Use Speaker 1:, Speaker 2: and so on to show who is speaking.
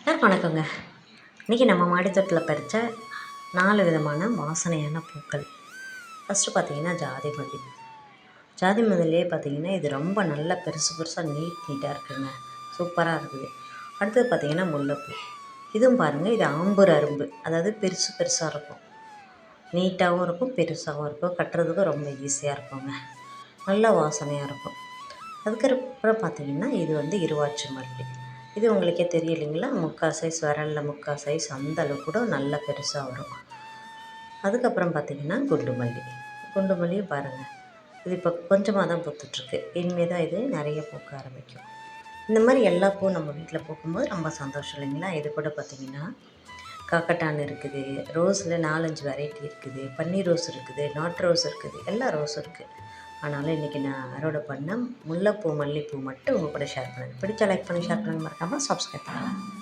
Speaker 1: வணக்கங்க. இன்றைக்கி நம்ம மாடித்தோட்டத்தில் பறித்த 4 விதமான வாசனையான பூக்கள். ஃபஸ்ட்டு பார்த்திங்கன்னா ஜாதி மல்லி. ஜாதி மல்லியே பார்த்திங்கன்னா இது ரொம்ப நல்ல பெருசு பெருசாக நீட்டாக இருக்குதுங்க. சூப்பராக இருக்குது. அடுத்தது பார்த்திங்கன்னா முல்லைப்பூ. இதுவும் பாருங்கள், இது ஆம்பூர் அரும்பு, அதாவது பெருசு பெருசாக இருக்கும், நீட்டாகவும் இருக்கும், பெருசாகவும் இருக்கும், கட்டுறதுக்கும் ரொம்ப ஈஸியாக இருக்குங்க, நல்ல வாசனையாக இருக்கும். அதுக்கப்புறம் பார்த்திங்கன்னா இது இருவாட்சி மல்லி. இது உங்களுக்கே தெரியலைங்களா, முக்கால் சைஸ் விரலில் முக்கால் சைஸ் அந்த அளவு கூட நல்லா பெருசாக வரும். அதுக்கப்புறம் பார்த்திங்கன்னா குண்டு மல்லி. குண்டு மல்லியும் பாருங்கள், இது இப்போ கொஞ்சமாக தான் பூத்துட்ருக்கு, இனிமேல் தான் இது நிறைய பூக்க ஆரம்பிக்கும். இந்த மாதிரி எல்லா பூவும் நம்ம வீட்டில் பூக்கும்போது ரொம்ப சந்தோஷம் இல்லைங்களா. இது கூட பார்த்திங்கன்னா காக்கட்டான் இருக்குது, ரோஸில் 4-5 வெரைட்டி இருக்குது, பன்னீர் ரோஸ் இருக்குது, நாட் ரோஸ் இருக்குது, எல்லா ரோஸும் இருக்குது. ஆனாலும் இன்றைக்கி நான் அறுவடை பண்ண முல்லைப்பூ மல்லிப்பூ மட்டும் உங்கள் கூட ஷேர் பண்ணுங்கள். பிடிச்சா லைக் பண்ணி ஷேர் பண்ணுங்கள், மறக்காமல் சப்ஸ்கிரைப் பண்ணுங்கள்.